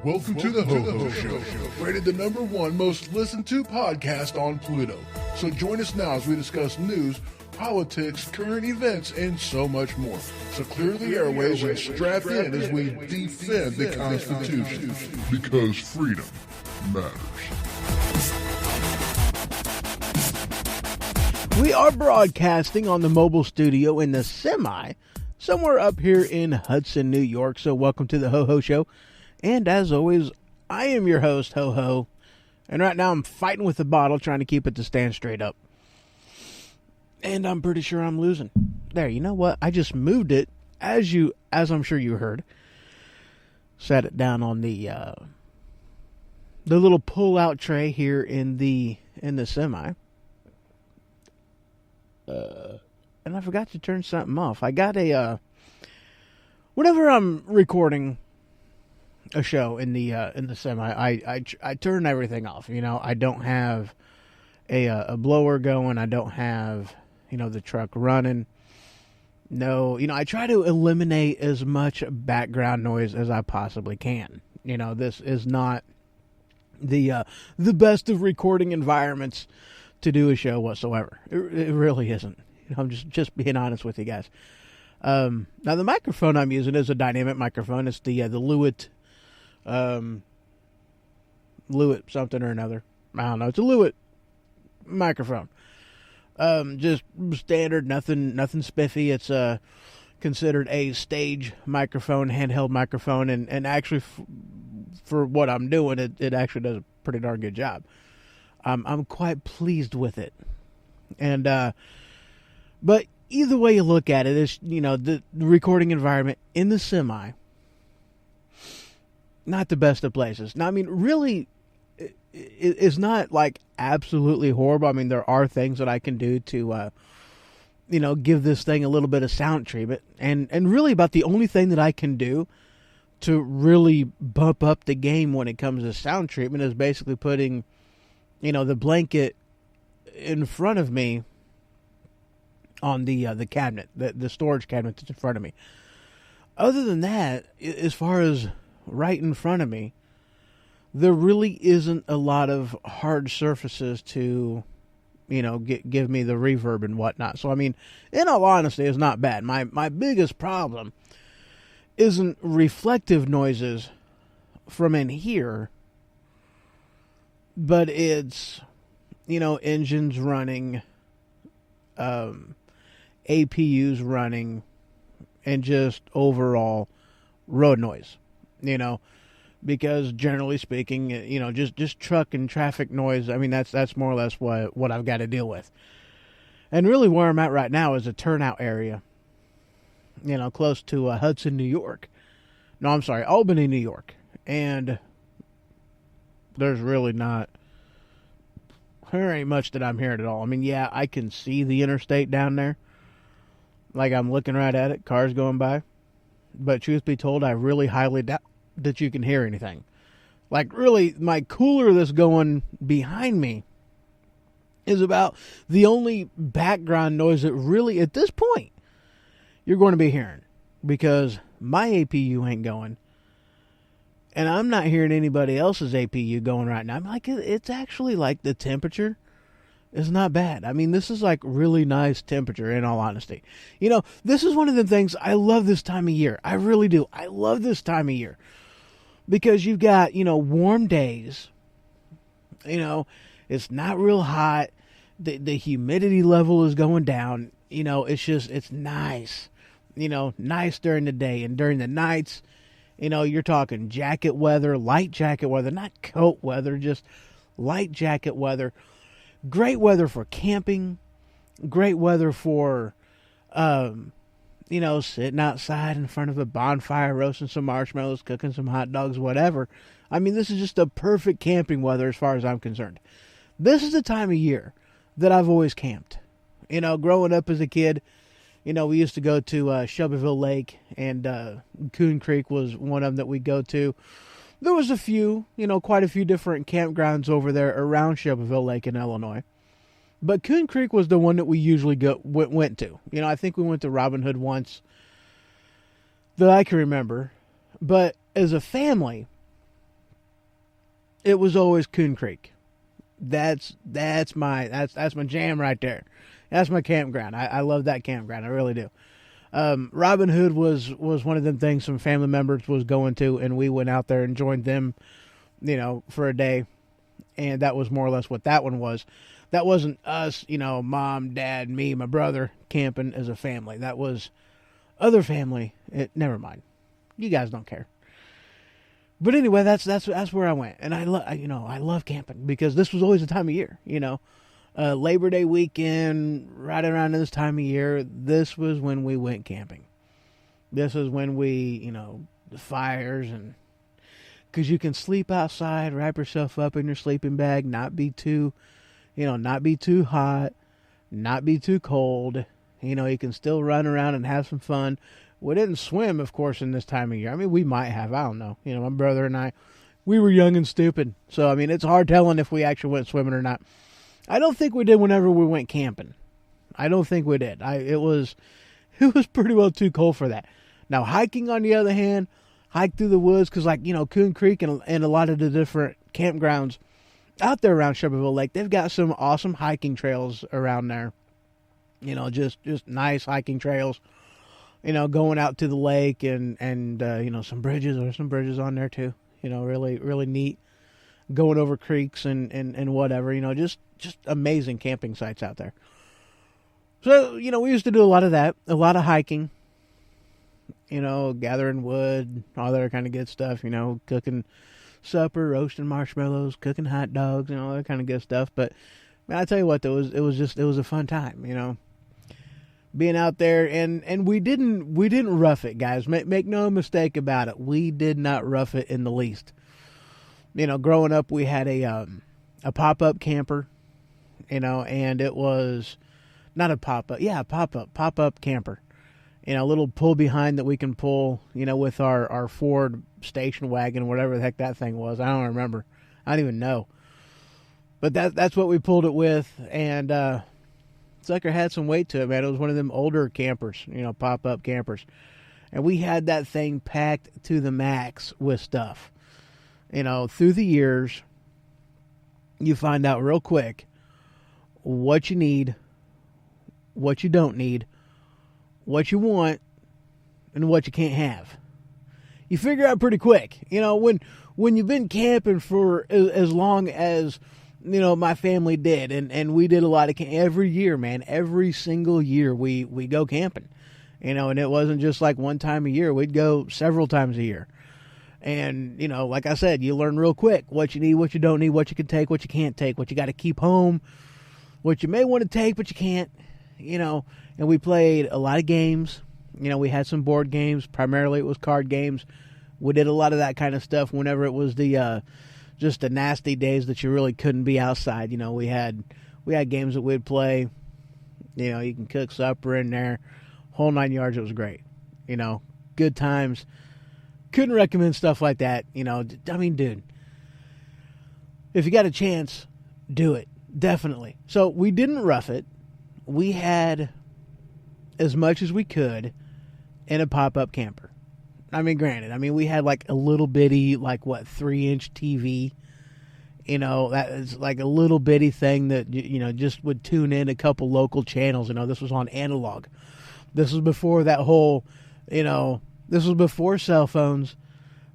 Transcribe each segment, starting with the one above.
Welcome to the Ho Ho Show, rated the #1 most listened to podcast on Pluto. So join us now as we discuss news, politics, current events, and so much more. So clear the airways and strap in as we defend the Constitution. Because freedom matters. We are broadcasting on the mobile studio in the semi, somewhere up here in Hudson, New York. So welcome to the Ho Ho Show. And as always, I am your host, Ho Ho. And right now I'm fighting with the bottle, trying to keep it to stand straight up. And I'm pretty sure I'm losing. There, you know what? I just moved it, as I'm sure you heard. Sat it down on the little pull-out tray here in the semi. And I forgot to turn something off. I got whenever I'm recording a show in the semi, I turn everything off. You know, I don't have a blower going. I don't have, the truck running. No, I try to eliminate as much background noise as I possibly can. This is not the best of recording environments to do a show whatsoever. It really isn't. I'm just being honest with you guys. Now the microphone I'm using is a dynamic microphone. It's the Lewitt something or another. I don't know. It's a Lewitt microphone. Just standard, nothing spiffy. It's considered a stage microphone, handheld microphone, and actually for what I'm doing, it actually does a pretty darn good job. I'm quite pleased with it, and but either way you look at it, it's the recording environment in the semi. Not the best of places. Now, I mean, really, it's not like absolutely horrible. I mean, there are things that I can do to, give this thing a little bit of sound treatment. And really about the only thing that I can do to really bump up the game when it comes to sound treatment is basically putting, the blanket in front of me on the cabinet, the storage cabinet that's in front of me. Other than that, as far as right in front of me, there really isn't a lot of hard surfaces to, give me the reverb and whatnot. So, I mean, in all honesty, it's not bad. My biggest problem isn't reflective noises from in here, but it's, engines running, APUs running, and just overall road noise. Because generally speaking, just truck and traffic noise. I mean, that's more or less what I've got to deal with. And really where I'm at right now is a turnout area, close to Hudson, New York. No, I'm sorry, Albany, New York. And there's really there ain't much that I'm hearing at all. I mean, yeah, I can see the interstate down there. Like I'm looking right at it, cars going by. But truth be told, I really highly doubt that you can hear anything. Like, really, my cooler that's going behind me is about the only background noise that really, at this point, you're going to be hearing. Because my APU ain't going. And I'm not hearing anybody else's APU going right now. I'm like, it's actually like the temperature is not bad. I mean, this is like really nice temperature, in all honesty. This is one of the things, I love this time of year. I really do. I love this time of year. Because you've got, warm days. It's not real hot. The humidity level is going down. It's nice. Nice during the day. And during the nights, you're talking jacket weather, light jacket weather, not coat weather, just light jacket weather. Great weather for camping. Great weather for, sitting outside in front of a bonfire, roasting some marshmallows, cooking some hot dogs, whatever. I mean, this is just a perfect camping weather as far as I'm concerned. This is the time of year that I've always camped. Growing up as a kid, we used to go to Shelbyville Lake, and Coon Creek was one of them that we go to. There was a few, quite a few different campgrounds over there around Shelbyville Lake in Illinois. But Coon Creek was the one that we usually went to. I think we went to Robin Hood once that I can remember. But as a family, it was always Coon Creek. That's my jam right there. That's my campground. I love that campground. I really do. Robin Hood was one of them things some family members was going to, and we went out there and joined them, for a day. And that was more or less what that one was. That wasn't us, mom, dad, me, my brother camping as a family. That was other family. Never mind. You guys don't care. But anyway, that's where I went, and I love camping because this was always the time of year, Labor Day weekend, right around this time of year. This was when we went camping. This was when we, the fires, and because you can sleep outside, wrap yourself up in your sleeping bag, not be too hot, not be too cold. You can still run around and have some fun. We didn't swim, of course, in this time of year. I mean, we might have. I don't know. My brother and I, we were young and stupid. So, I mean, it's hard telling if we actually went swimming or not. I don't think we did whenever we went camping. I don't think we did. It was pretty well too cold for that. Now, hiking, on the other hand, hike through the woods, because, Coon Creek and a lot of the different campgrounds out there around Shelbyville Lake, they've got some awesome hiking trails around there. Just nice hiking trails. Going out to the lake and some bridges. There's some bridges on there too. Really, really neat. Going over creeks and whatever. Just amazing camping sites out there. So, we used to do a lot of that. A lot of hiking. Gathering wood, all that kind of good stuff. Cooking supper, roasting marshmallows, cooking hot dogs, all that kind of good stuff. But, man, I tell you what, it was a fun time, being out there, and we didn't rough it, guys. Make no mistake about it. We did not rough it in the least. Growing up, we had a pop-up camper, and it was not a pop-up. Yeah, pop-up camper. A little pull behind that we can pull, with our Ford station wagon, whatever the heck that thing was. I don't remember. I don't even know. But that's what we pulled it with, and sucker had some weight to it, man. It was one of them older campers, pop-up campers. And we had that thing packed to the max with stuff. Through the years, you find out real quick what you need, what you don't need, what you want, and what you can't have. You figure out pretty quick. When you've been camping for as long as my family did, and we did a lot of every year, man. Every single year we go camping, and it wasn't just like one time a year. We'd go several times a year. And, like I said, you learn real quick what you need, what you don't need, what you can take, what you can't take, what you got to keep home, what you may want to take, but you can't, and we played a lot of games. We had some board games. Primarily it was card games. We did a lot of that kind of stuff whenever it was just the nasty days that you really couldn't be outside. We had games that we'd play. You can cook supper in there, whole 9 yards. It was great. Good times. Couldn't recommend stuff like that. I mean, dude, if you got a chance, do it. Definitely. So we didn't rough it. We had as much as we could in a pop-up camper. I mean, granted, we had like a little bitty, 3-inch TV. That is like a little bitty thing that, just would tune in a couple local channels. This was on analog. This was before that whole, this was before cell phones.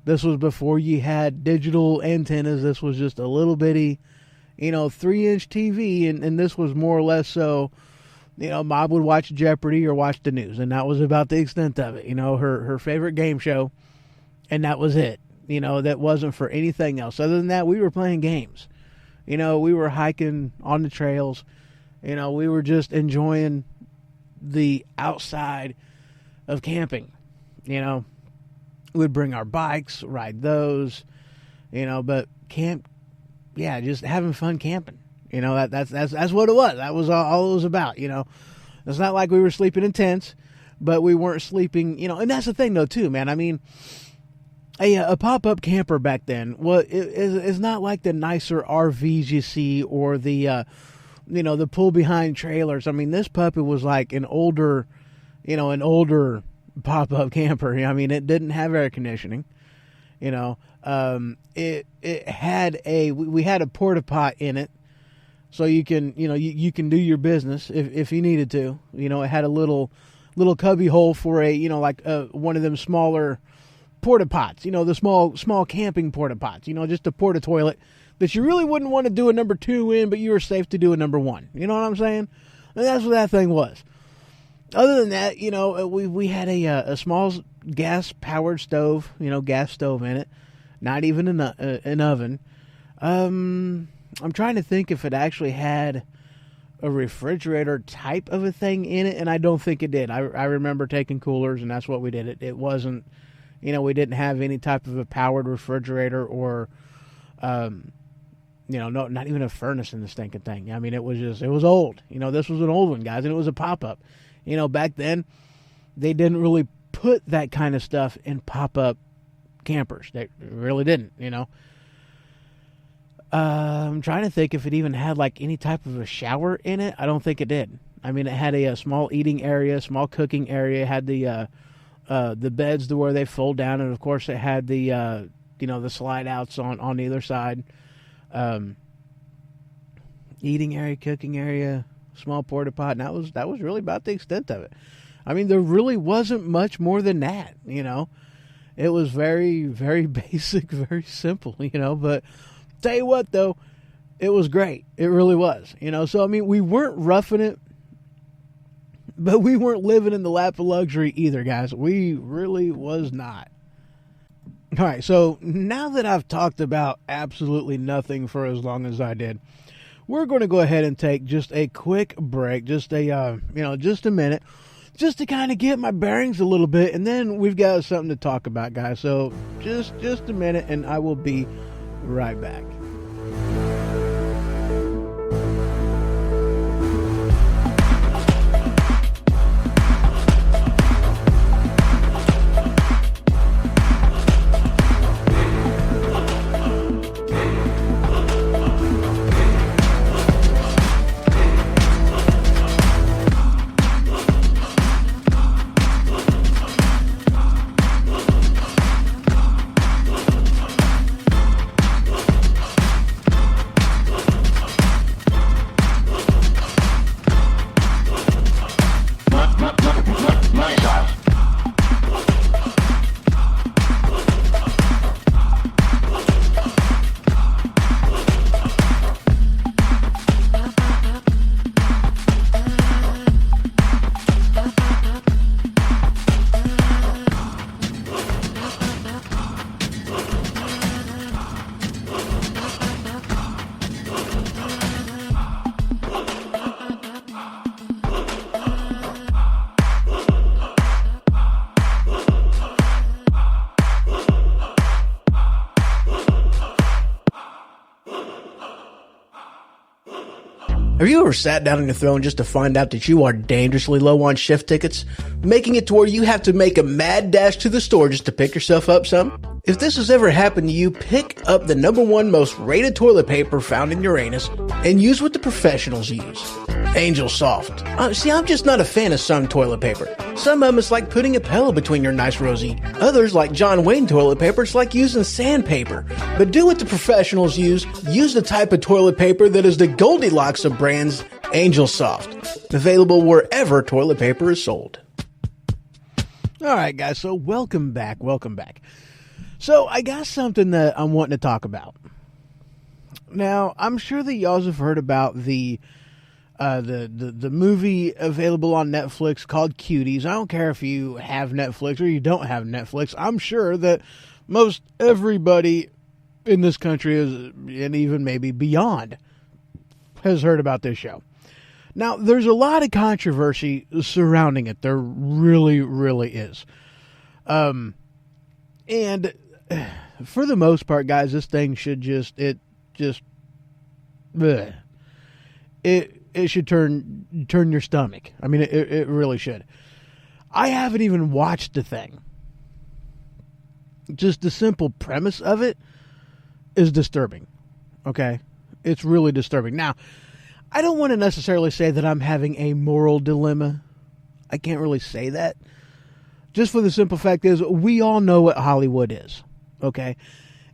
This was before you had digital antennas. This was just a little bitty, 3-inch TV. And this was more or less so, Mom would watch Jeopardy or watch the news. And that was about the extent of it. Her favorite game show. And that was it. That wasn't for anything else. Other than that, we were playing games. We were hiking on the trails. We were just enjoying the outside of camping. We'd bring our bikes, ride those, but camp, yeah, just having fun camping. That's what it was. That was all it was about. It's not like we were sleeping in tents, but we weren't sleeping, and that's the thing though too, man. A pop-up camper back then, well, it's not like the nicer RVs you see or the, the pull-behind trailers. This puppy was like an older pop-up camper. It didn't have air conditioning. It had we had a porta pot in it, so you can you can do your business if you needed to. It had a little cubby hole for one of them smaller porta pots. The small camping porta pots. Just a porta toilet that you really wouldn't want to do a number 2 in, but you were safe to do a number 1. You know what I'm saying? And that's what that thing was. Other than that, we had a small gas powered stove. Gas stove in it. Not even an oven. I'm trying to think if it actually had a refrigerator type of a thing in it, and I don't think it did. I remember taking coolers, and that's what we did. It wasn't, we didn't have any type of a powered refrigerator or, no, not even a furnace in the stinking thing. I mean, it was old. This was an old one, guys, and it was a pop-up. Back then, they didn't really put that kind of stuff in pop-up campers. They really didn't, I'm trying to think if it even had like any type of a shower in it. I don't think it did. I mean, it had a small eating area, small cooking area. It had the beds to where they fold down, and of course it had the the slide outs on either side. Eating area, cooking area, small porta pot, and that was really about the extent of it. I mean, there really wasn't much more than that. It was very, very basic, very simple. But tell you what, though, it was great. It really was. So I mean, we weren't roughing it, but we weren't living in the lap of luxury either, guys. We really was not. All right, so now that I've talked about absolutely nothing for as long as I did, we're going to go ahead and take just a quick break, just a minute, just to kind of get my bearings a little bit, and then we've got something to talk about, guys. So just a minute, and I will be right back. Have you ever sat down on your throne just to find out that you are dangerously low on shift tickets, making it to where you have to make a mad dash to the store just to pick yourself up some? If this has ever happened to you, pick up the #1 most rated toilet paper found in Uranus and use what the professionals use. Angel Soft. See, I'm just not a fan of some toilet paper. Some of them it's like putting a pillow between your nice rosy. Others, like John Wayne toilet paper, it's like using sandpaper. But do what the professionals use. Use the type of toilet paper that is the Goldilocks of brands, Angel Soft. Available wherever toilet paper is sold. All right, guys, so welcome back. So I got something that I'm wanting to talk about. Now, I'm sure that y'all have heard about the movie available on Netflix called Cuties. I don't care if you have Netflix or you don't have Netflix. I'm sure that most everybody in this country is, and even maybe beyond, has heard about this show. Now, there's a lot of controversy surrounding it. There really, really is. And for the most part, guys, this thing should it should turn your stomach. I mean, it really should. I haven't even watched the thing. Just the simple premise of it is disturbing. Okay? It's really disturbing. Now, I don't want to necessarily say that I'm having a moral dilemma. I can't really say that. Just for the simple fact is, we all know what Hollywood is. Okay.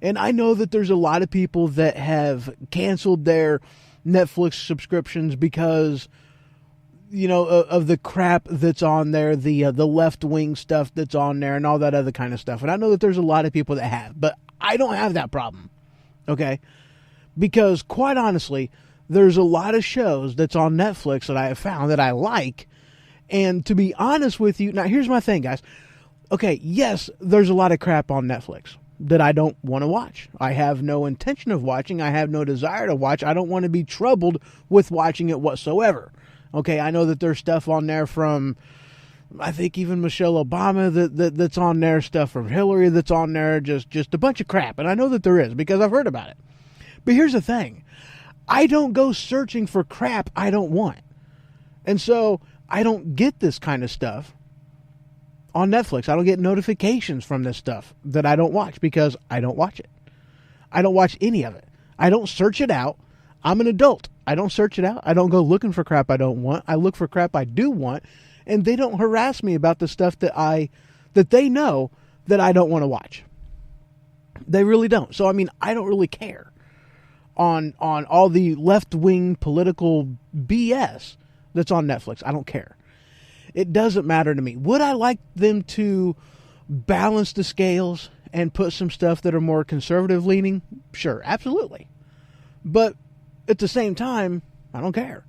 And I know that there's a lot of people that have canceled their Netflix subscriptions because, of the crap that's on there, the left-wing stuff that's on there and all that other kind of stuff. And I know that there's a lot of people that have, but I don't have that problem. Okay. Because quite honestly, there's a lot of shows that's on Netflix that I have found that I like. And to be honest with you, now here's my thing, guys. Okay, yes, there's a lot of crap on Netflix that I don't want to watch. I have no intention of watching. I have no desire to watch. I don't want to be troubled with watching it whatsoever. Okay, I know that there's stuff on there from, I think even Michelle Obama that's on there, stuff from Hillary that's on there, just a bunch of crap. And I know that there is because I've heard about it. But here's the thing. I don't go searching for crap I don't want. And so I don't get this kind of stuff on Netflix. I don't get notifications from this stuff that I don't watch because I don't watch it. I don't watch any of it. I don't search it out. I'm an adult. I don't search it out. I don't go looking for crap I don't want. I look for crap I do want, and they don't harass me about the stuff that they know that I don't want to watch. They really don't. So I mean, I don't really care on all the left-wing political BS that's on Netflix. I don't care. It doesn't matter to me. Would I like them to balance the scales and put some stuff that are more conservative leaning? Sure, absolutely. But at the same time, I don't care.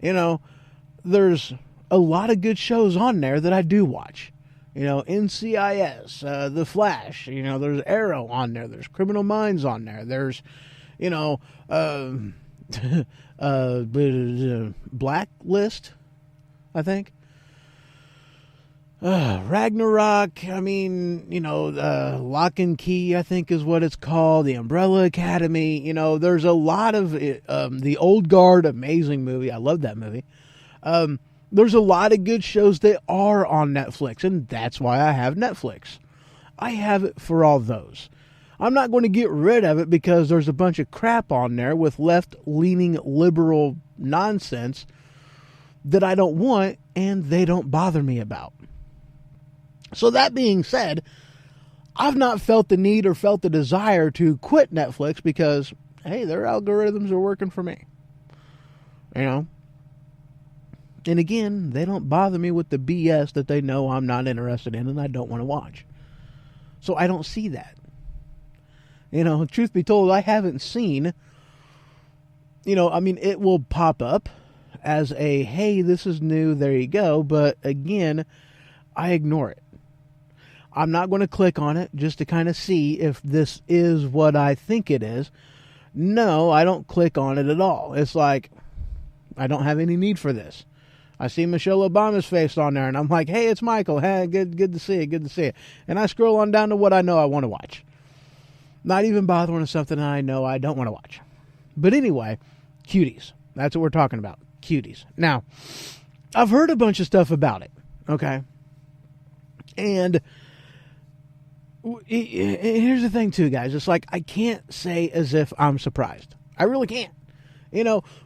There's a lot of good shows on there that I do watch. NCIS, The Flash, there's Arrow on there. There's Criminal Minds on there. There's, Blacklist, I think. Ragnarok, Lock and Key, I think is what it's called. The Umbrella Academy. There's a lot of The Old Guard, amazing movie. I love that movie. There's a lot of good shows that are on Netflix, and that's why I have Netflix. I have it for all those. I'm not going to get rid of it because there's a bunch of crap on there with left-leaning liberal nonsense that I don't want and they don't bother me about. So that being said, I've not felt the need or felt the desire to quit Netflix because, hey, their algorithms are working for me. And again, they don't bother me with the BS that they know I'm not interested in and I don't want to watch. So I don't see that. Truth be told, I haven't seen, it will pop up as a, hey, this is new, there you go. But again, I ignore it. I'm not going to click on it just to kind of see if this is what I think it is. No, I don't click on it at all. It's like, I don't have any need for this. I see Michelle Obama's face on there, and I'm like, hey, it's Michael. Hey, good to see you, good to see you. And I scroll on down to what I know I want to watch. Not even bothering with something I know I don't want to watch. But anyway, Cuties. That's what we're talking about. Cuties. Now, I've heard a bunch of stuff about it. Okay? And here's the thing, too, guys. It's like I can't say as if I'm surprised. I really can't.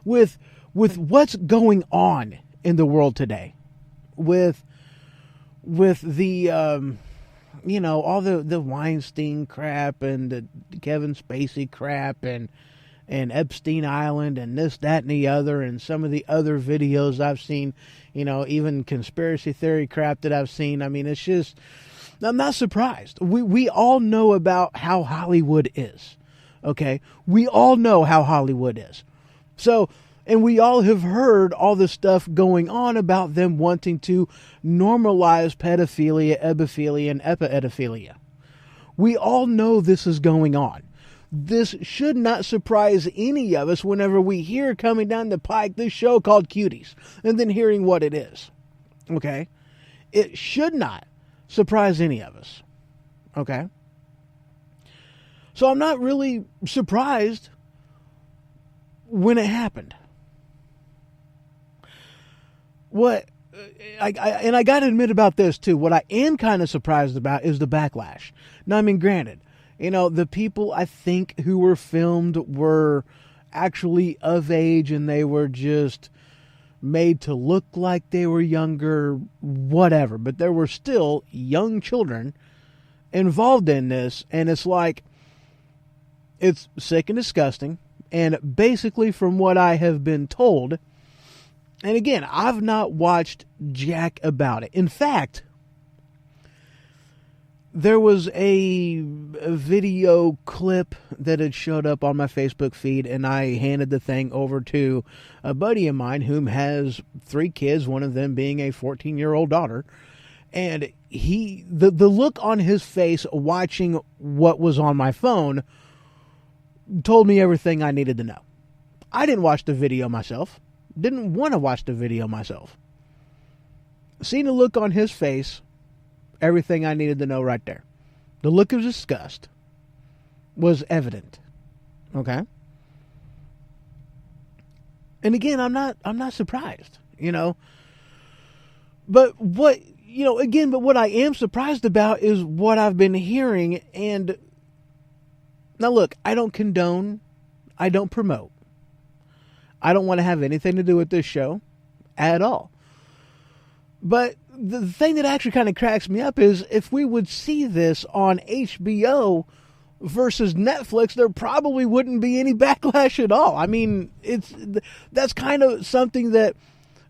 With what's going on in the world today, with the all the Weinstein crap and the Kevin Spacey crap and Epstein Island and this, that, and the other, and some of the other videos I've seen, even conspiracy theory crap that I've seen. I mean, it's just, I'm not surprised. We all know about how Hollywood is. Okay? We all know how Hollywood is. So, and we all have heard all the stuff going on about them wanting to normalize pedophilia, ebophilia, and epiedophilia. We all know this is going on. This should not surprise any of us whenever we hear coming down the pike this show called Cuties, and then hearing what it is. Okay? It should not surprise any of us. Okay? So I'm not really surprised when it happened. What I got to admit about this too, what I am kind of surprised about is the backlash. Now, I mean, granted, the people I think who were filmed were actually of age and they were just made to look like they were younger, whatever. But there were still young children involved in this, and it's like, it's sick and disgusting. And basically, from what I have been told, and again, I've not watched jack about it. In fact, there was a video clip that had showed up on my Facebook feed, and I handed the thing over to a buddy of mine who has 3 kids, one of them being a 14-year-old daughter. And the look on his face watching what was on my phone told me everything I needed to know. I didn't watch the video myself. Didn't want to watch the video myself. Seeing the look on his face, everything I needed to know right there. The look of disgust was evident. Okay? And again, I'm not surprised, you know. But what I am surprised about is what I've been hearing. And now look, I don't condone, I don't promote. I don't want to have anything to do with this show at all. But the thing that actually kind of cracks me up is if we would see this on HBO versus Netflix, there probably wouldn't be any backlash at all. I mean, that's kind of something that,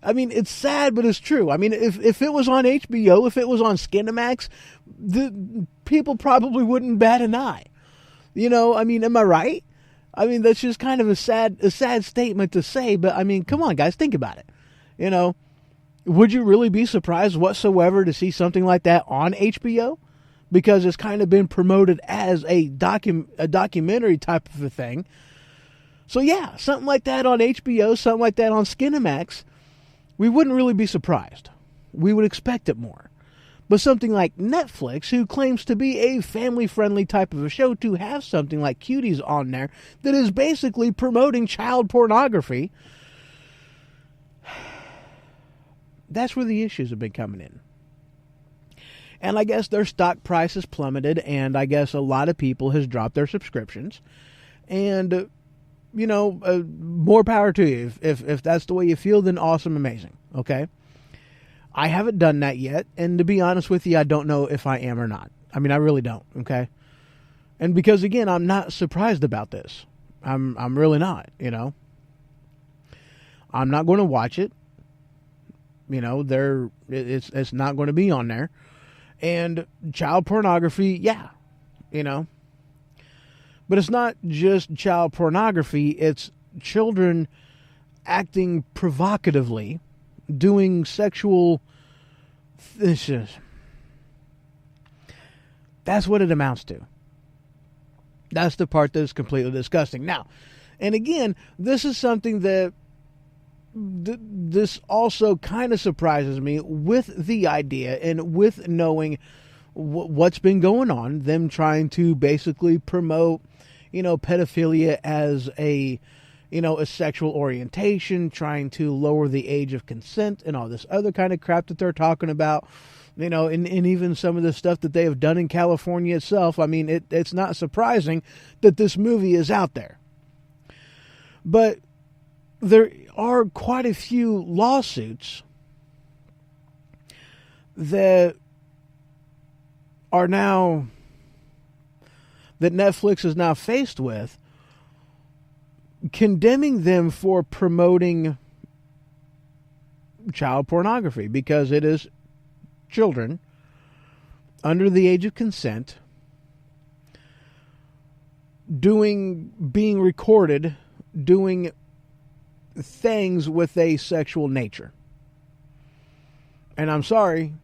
I mean, it's sad, but it's true. I mean, if it was on HBO, if it was on Skinamax, the people probably wouldn't bat an eye. You know, I mean, am I right? I mean, that's just kind of a sad statement to say, but I mean, come on, guys, think about it. You know, would you really be surprised whatsoever to see something like that on HBO? Because it's kind of been promoted as a documentary type of a thing. So yeah, something like that on HBO, something like that on Skinamax, we wouldn't really be surprised. We would expect it more. But something like Netflix, who claims to be a family-friendly type of a show, to have something like Cuties on there that is basically promoting child pornography, that's where the issues have been coming in. And I guess their stock price has plummeted, and I guess a lot of people has dropped their subscriptions. And, you know, more power to you. If that's the way you feel, then awesome, amazing, okay? I haven't done that yet, and to be honest with you, I don't know if I am or not. I mean, I really don't, okay? And because, again, I'm not surprised about this. I'm really not, you know? I'm not going to watch it. You know, it's not going to be on there. And child pornography, yeah, you know. But it's not just child pornography, it's children acting provocatively, doing sexual... That's what it amounts to. That's the part that's completely disgusting. Now, and again, this is something that this also kind of surprises me with the idea and with knowing what's been going on, them trying to basically promote, you know, pedophilia as a sexual orientation, trying to lower the age of consent and all this other kind of crap that they're talking about, you know, and even some of the stuff that they have done in California itself. I mean, it's not surprising that this movie is out there. But there are quite a few lawsuits that are now, that Netflix is now faced with, condemning them for promoting child pornography because it is children under the age of consent being recorded doing things with a sexual nature. And I'm sorry,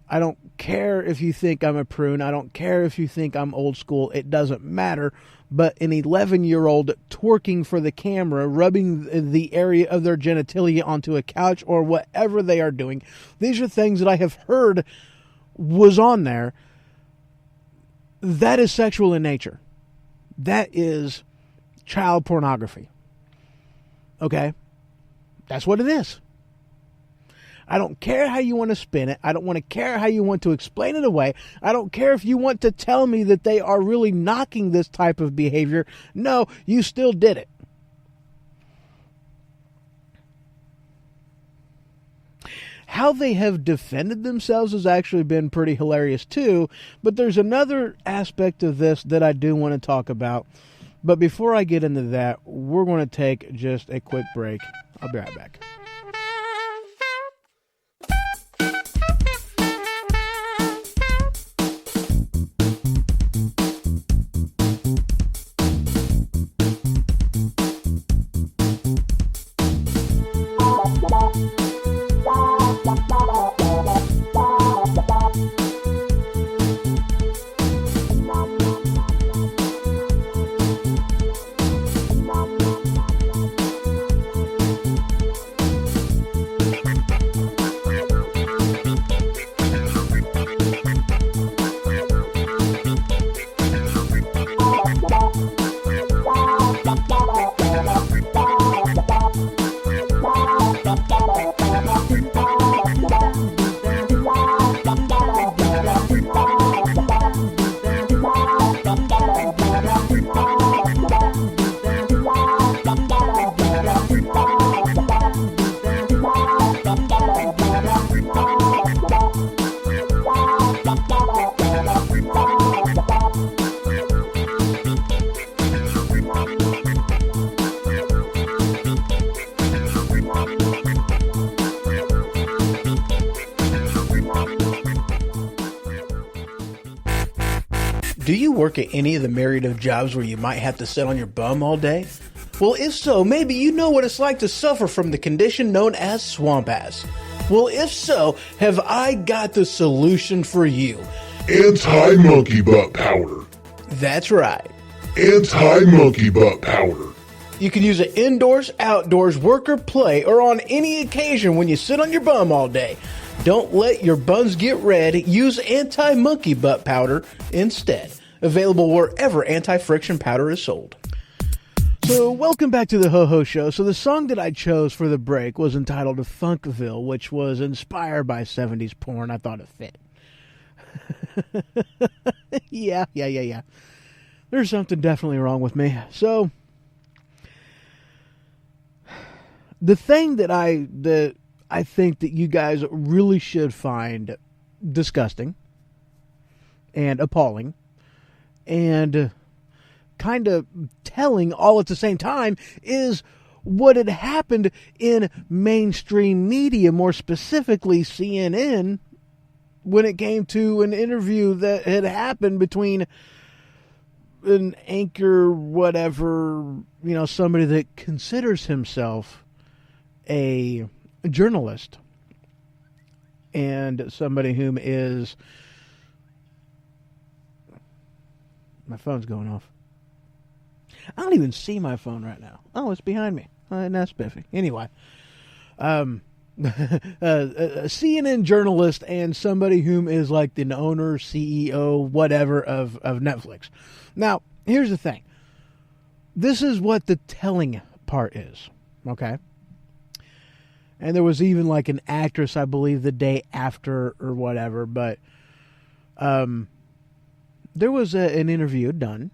I don't care if you think I'm a prune. I don't care if you think I'm old school. It doesn't matter. But an 11-year-old twerking for the camera, rubbing the area of their genitalia onto a couch or whatever they are doing, these are things that I have heard was on there. That is sexual in nature. That is child pornography. Okay? That's what it is. I don't care how you want to spin it. I don't want to care how you want to explain it away. I don't care if you want to tell me that they are really knocking this type of behavior. No, you still did it. how they have defended themselves has actually been pretty hilarious too. But there's another aspect of this that I do want to talk about. But before I get into that, we're going to take just a quick break. I'll be right back. Do you work at any of the myriad of jobs where you might have to sit on your bum all day? Well, if so, maybe you know what it's like to suffer from the condition known as swamp ass. Well, if so, have I got the solution for you. Anti-monkey butt powder. That's right. Anti-monkey butt powder. You can use it indoors, outdoors, work or play, or on any occasion when you sit on your bum all day. Don't let your buns get red. Use anti-monkey butt powder instead. Available wherever anti-friction powder is sold. So, welcome back to the Ho-Ho Show. So, the song that I chose for the break was entitled Funkville, which was inspired by 70s porn. I thought it fit. Yeah. There's something definitely wrong with me. So, the thing that I think that you guys really should find disgusting and appalling and kind of telling all at the same time is what had happened in mainstream media, more specifically CNN, when it came to an interview that had happened between an anchor, whatever, somebody that considers himself a journalist and somebody whom is... My phone's going off. I don't even see my phone right now. Oh, it's behind me. That's spiffy. Anyway, a CNN journalist and somebody whom is like the owner, CEO, whatever of Netflix. Now, here's the thing. This is what the telling part is, okay? And there was even like an actress, I believe, the day after or whatever, but there was an interview done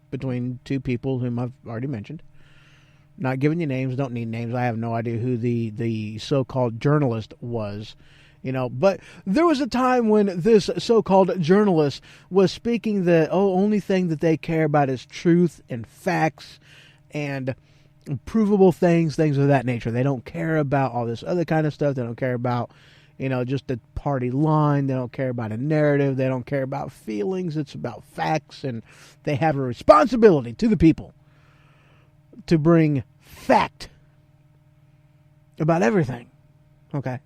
between two people whom I've already mentioned. Not giving you names, don't need names. I have no idea who the so-called journalist was, But there was a time when this so-called journalist was speaking that, only thing that they care about is truth and facts and provable things of that nature. They don't care about all this other kind of stuff. They don't care about, just the party line. They don't care about a narrative. They don't care about feelings. It's about facts, and they have a responsibility to the people to bring fact about everything. Okay?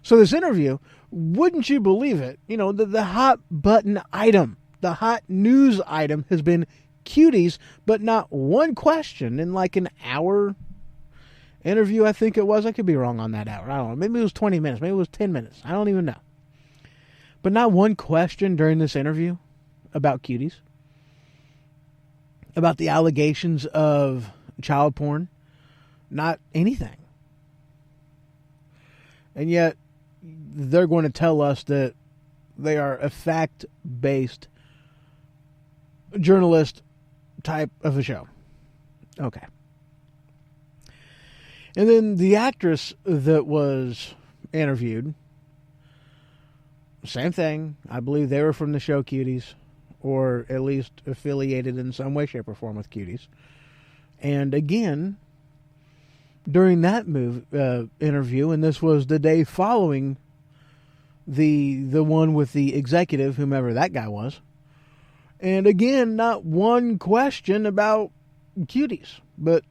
So this interview, wouldn't you believe it, the hot button item, the hot news item has been Cuties, but not one question in like an hour interview, I think it was. I could be wrong on that hour. I don't know. Maybe it was 20 minutes. Maybe it was 10 minutes. I don't even know. But not one question during this interview about Cuties, about the allegations of child porn. Not anything. And yet, they're going to tell us that they are a fact-based journalist type of a show. Okay. And then the actress that was interviewed, same thing. I believe they were from the show Cuties, or at least affiliated in some way, shape, or form with Cuties. And again, during that interview, and this was the day following the one with the executive, whomever that guy was. And again, not one question about Cuties, but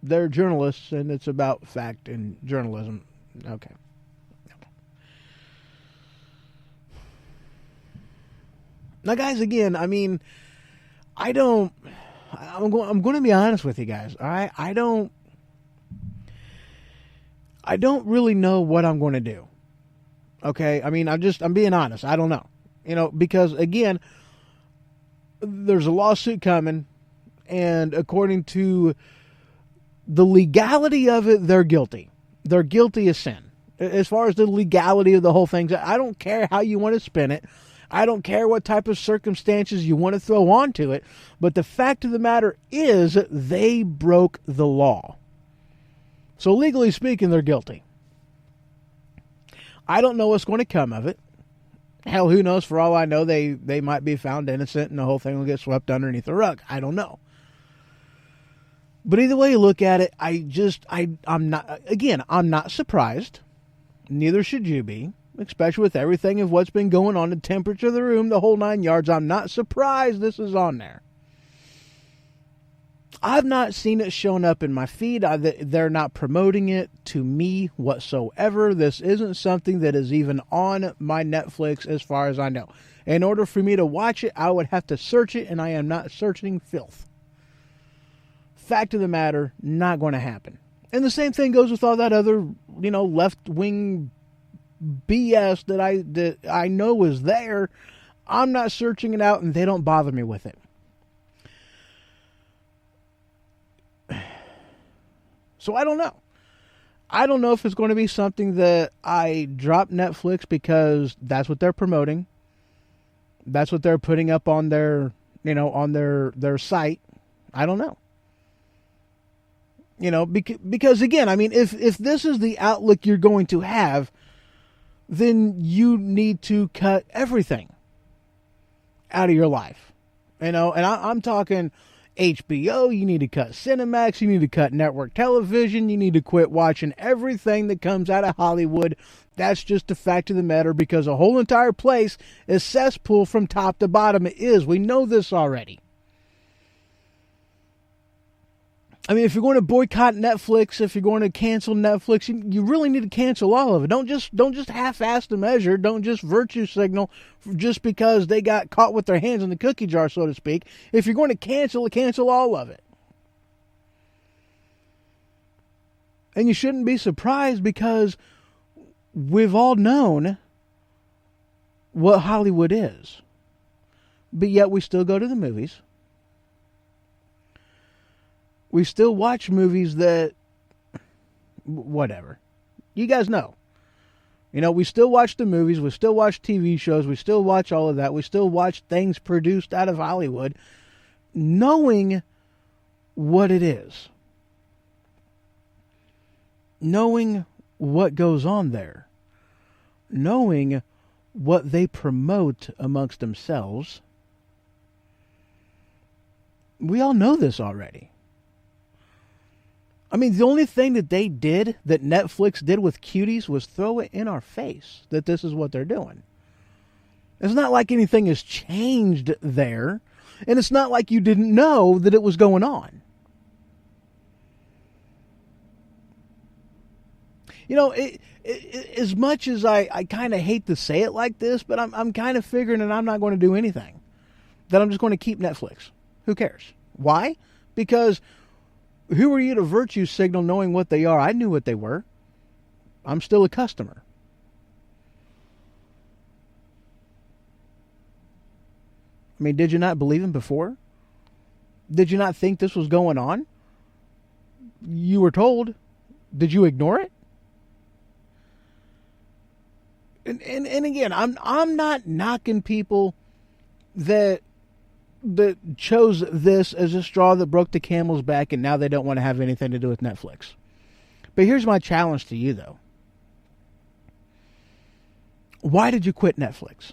they're journalists, and it's about fact and journalism. Okay. Now, guys, again, I mean, I'm going to be honest with you guys. All right, I don't really know what I'm going to do. Okay, I mean, I'm being honest. I don't know, because again, there's a lawsuit coming, and according to the legality of it, they're guilty. They're guilty of sin. As far as the legality of the whole thing, I don't care how you want to spin it. I don't care what type of circumstances you want to throw onto it, but the fact of the matter is they broke the law. So legally speaking, they're guilty. I don't know what's going to come of it. Hell, who knows? For all I know, they might be found innocent and the whole thing will get swept underneath the rug. I don't know. But either way you look at it, I'm not surprised. Neither should you be. Especially with everything of what's been going on, the temperature of the room, the whole 9 yards. I'm not surprised this is on there. I've not seen it shown up in my feed. They're not promoting it to me whatsoever. This isn't something that is even on my Netflix as far as I know. In order for me to watch it, I would have to search it, and I am not searching filth. Fact of the matter, not going to happen. And the same thing goes with all that other, left-wing BS that I know is there. I'm not searching it out, and they don't bother me with it. So I don't know. I don't know if it's going to be something that I drop Netflix because that's what they're promoting. That's what they're putting up on their, on their site. I don't know. Because again, I mean, if this is the outlook you're going to have, then you need to cut everything out of your life. And I'm talking HBO, you need to cut Cinemax, you need to cut network television, you need to quit watching everything that comes out of Hollywood. That's just the fact of the matter, because a whole entire place is cesspool from top to bottom. It is. We know this already. I mean, if you're going to boycott Netflix, if you're going to cancel Netflix, you really need to cancel all of it. Don't just half-ass the measure. Don't just virtue signal just because they got caught with their hands in the cookie jar, so to speak. If you're going to cancel all of it. And you shouldn't be surprised, because we've all known what Hollywood is. But yet we still go to the movies. We still watch movies that, whatever. You guys know. We still watch the movies. We still watch TV shows. We still watch all of that. We still watch things produced out of Hollywood, knowing what it is. Knowing what goes on there. Knowing what they promote amongst themselves. We all know this already. I mean, the only thing that they did, that Netflix did with Cuties, was throw it in our face that this is what they're doing. It's not like anything has changed there, and it's not like you didn't know that it was going on. As much as I kind of hate to say it like this, but I'm kind of figuring that I'm not going to do anything. That I'm just going to keep Netflix. Who cares? Why? Because who are you to virtue signal knowing what they are? I knew what they were. I'm still a customer. I mean, did you not believe him before? Did you not think this was going on? You were told. Did you ignore it? And again, I'm not knocking people that chose this as a straw that broke the camel's back, and now they don't want to have anything to do with Netflix. But here's my challenge to you, though. Why did you quit Netflix?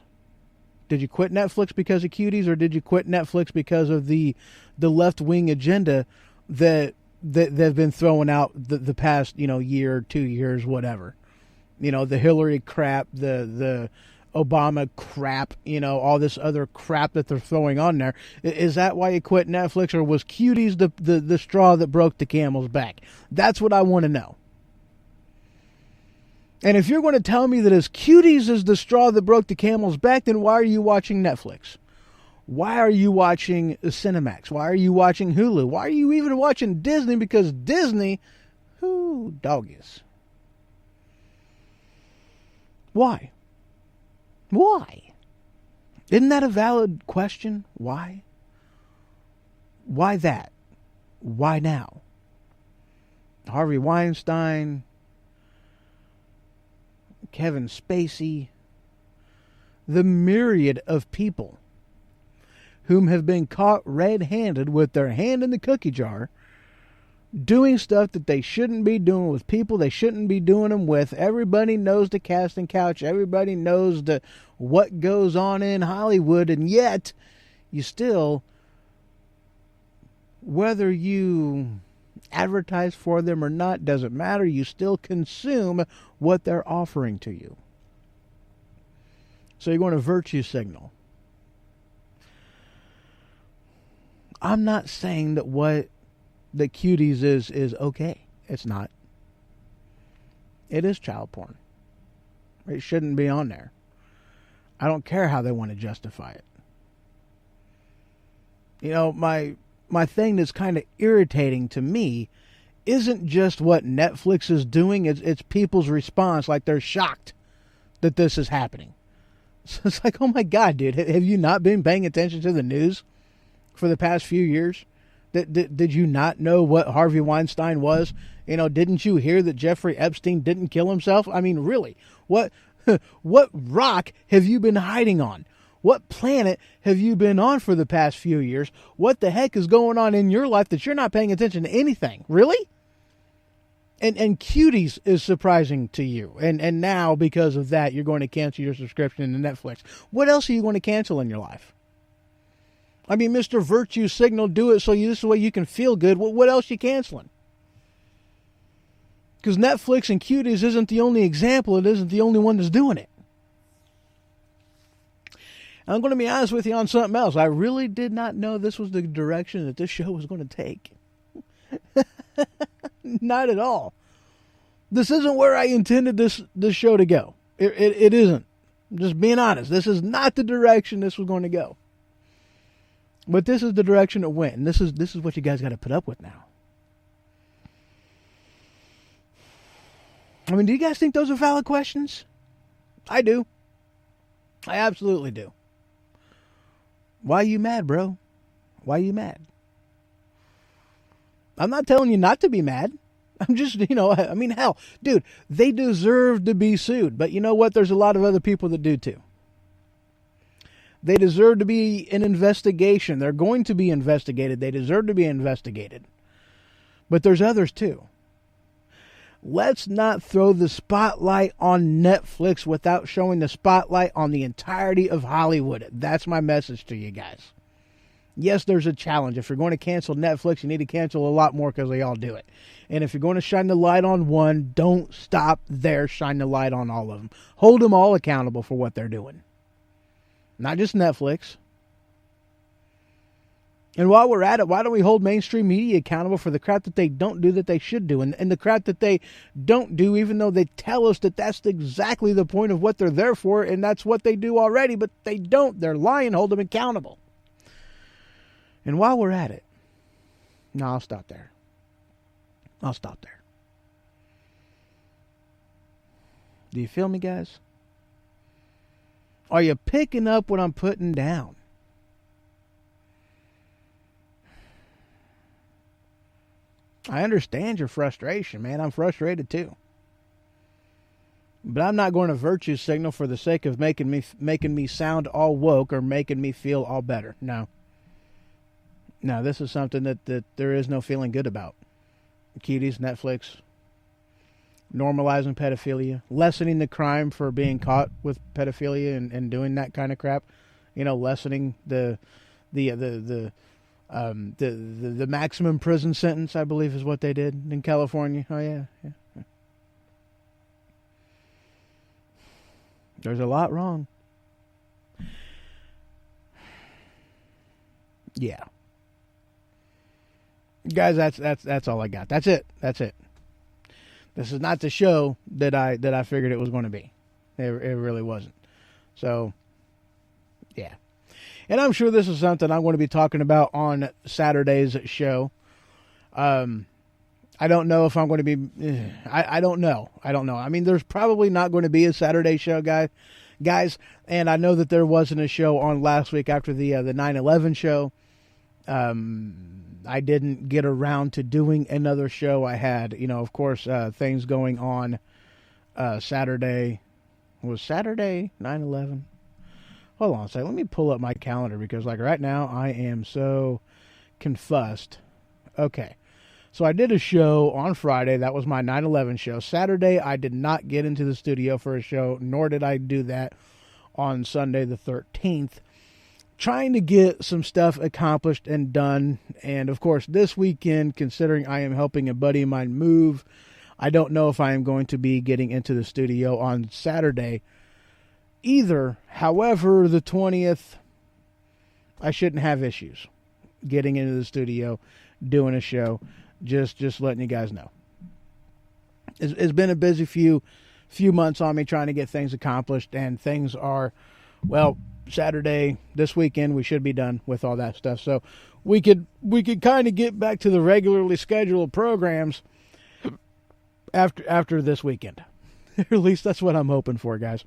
Did you quit Netflix because of Cuties, or did you quit Netflix because of the left-wing agenda that they've been throwing out the past, year, 2 years, whatever? The Hillary crap, the Obama crap, all this other crap that they're throwing on there. Is that why you quit Netflix, or was Cuties the straw that broke the camel's back? That's what I want to know. And if you're going to tell me that as Cuties is the straw that broke the camel's back, then why are you watching Netflix? Why are you watching Cinemax? Why are you watching Hulu? Why are you even watching Disney? Because Disney, doggies. Why? Why? Isn't that a valid question? Why? Why that? Why now? Harvey Weinstein, Kevin Spacey, the myriad of people whom have been caught red-handed with their hand in the cookie jar, doing stuff that they shouldn't be doing with people they shouldn't be doing them with. Everybody knows the casting couch. Everybody knows what goes on in Hollywood, and yet you still, whether you advertise for them or not, doesn't matter. You still consume what they're offering to you. So you're going to virtue signal. I'm not saying that what the Cuties is okay. It's not. It is child porn. It shouldn't be on there. I don't care how they want to justify it. My thing that's kind of irritating to me isn't just what Netflix is doing. It's people's response, like they're shocked that this is happening. So it's like, oh my God, dude, have you not been paying attention to the news for the past few years? Did you not know what Harvey Weinstein was? Didn't you hear that Jeffrey Epstein didn't kill himself? I mean, really, what rock have you been hiding on? What planet have you been on for the past few years? What the heck is going on in your life that you're not paying attention to anything? Really? And Cuties is surprising to you. And now, because of that, you're going to cancel your subscription to Netflix. What else are you going to cancel in your life? I mean, Mr. Virtue Signal, do it so this way you can feel good. What else are you canceling? Because Netflix and Cuties isn't the only example. It isn't the only one that's doing it. I'm going to be honest with you on something else. I really did not know this was the direction that this show was going to take. Not at all. This isn't where I intended this show to go. It isn't. I'm just being honest. This is not the direction this was going to go. But this is the direction it went. And this is what you guys got to put up with now. I mean, do you guys think those are valid questions? I do. I absolutely do. Why are you mad, bro? Why are you mad? I'm not telling you not to be mad. I'm just, hell, dude, they deserve to be sued. But you know what? There's a lot of other people that do too. They deserve to be an investigation. They're going to be investigated. They deserve to be investigated. But there's others too. Let's not throw the spotlight on Netflix without showing the spotlight on the entirety of Hollywood. That's my message to you guys. Yes, there's a challenge. If you're going to cancel Netflix, you need to cancel a lot more because they all do it. And if you're going to shine the light on one, don't stop there. Shine the light on all of them. Hold them all accountable for what they're doing. Not just Netflix. And while we're at it, why don't we hold mainstream media accountable for the crap that they don't do that they should do? And the crap that they don't do, even though they tell us that that's exactly the point of what they're there for, and that's what they do already, but they don't. They're lying. Hold them accountable. And while we're at it, no, I'll stop there. Do you feel me, guys? Are you picking up what I'm putting down? I understand your frustration, man. I'm frustrated too. But I'm not going to virtue signal for the sake of making me sound all woke or making me feel all better. No, this is something that there is no feeling good about. Cuties, Netflix. normalizing pedophilia, lessening the crime for being caught with pedophilia and doing that kind of crap. Lessening the maximum prison sentence, I believe, is what they did in California. Oh yeah. There's a lot wrong. Yeah. Guys, that's all I got. That's it. This is not the show that I figured it was going to be. It really wasn't. So, yeah. And I'm sure this is something I'm going to be talking about on Saturday's show. I don't know if I'm going to be... I don't know. I mean, there's probably not going to be a Saturday show, guys. And I know that there wasn't a show on last week after the 9/11 show. I didn't get around to doing another show. I had, of course, things going on Saturday. Was Saturday 9/11? Hold on a second. Let me pull up my calendar because, right now, I am so confused. Okay. So I did a show on Friday. That was my 9/11 show. Saturday, I did not get into the studio for a show, nor did I do that on Sunday the 13th. Trying to get some stuff accomplished and done. And, of course, this weekend, considering I am helping a buddy of mine move, I don't know if I am going to be getting into the studio on Saturday either. However, the 20th, I shouldn't have issues getting into the studio, doing a show. Just letting you guys know. It's been a busy few months on me trying to get things accomplished, and things are, Saturday, this weekend, we should be done with all that stuff. So we could kind of get back to the regularly scheduled programs after this weekend. At least that's what I'm hoping for, guys.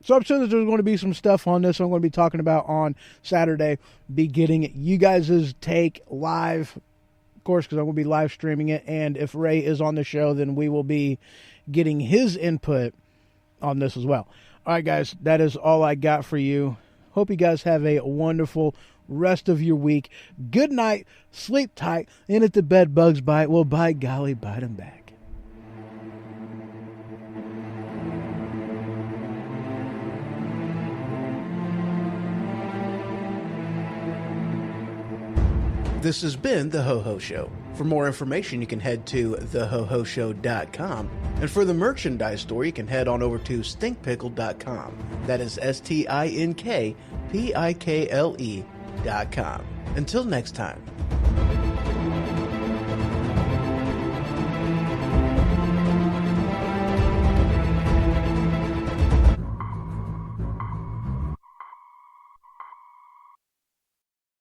So I'm sure that there's going to be some stuff on this I'm going to be talking about on Saturday. Be getting you guys' take live, of course, because I'm going to be live streaming it. And if Ray is on the show, then we will be getting his input on this as well. All right, guys, that is all I got for you. Hope you guys have a wonderful rest of your week. Good night, sleep tight, and if the bed bugs bite, well, by golly, bite them back. This has been The Ho-Ho Show. For more information, you can head to thehohoshow.com. And for the merchandise store, you can head on over to stinkpickle.com. That is stinkpickle.com. Until next time.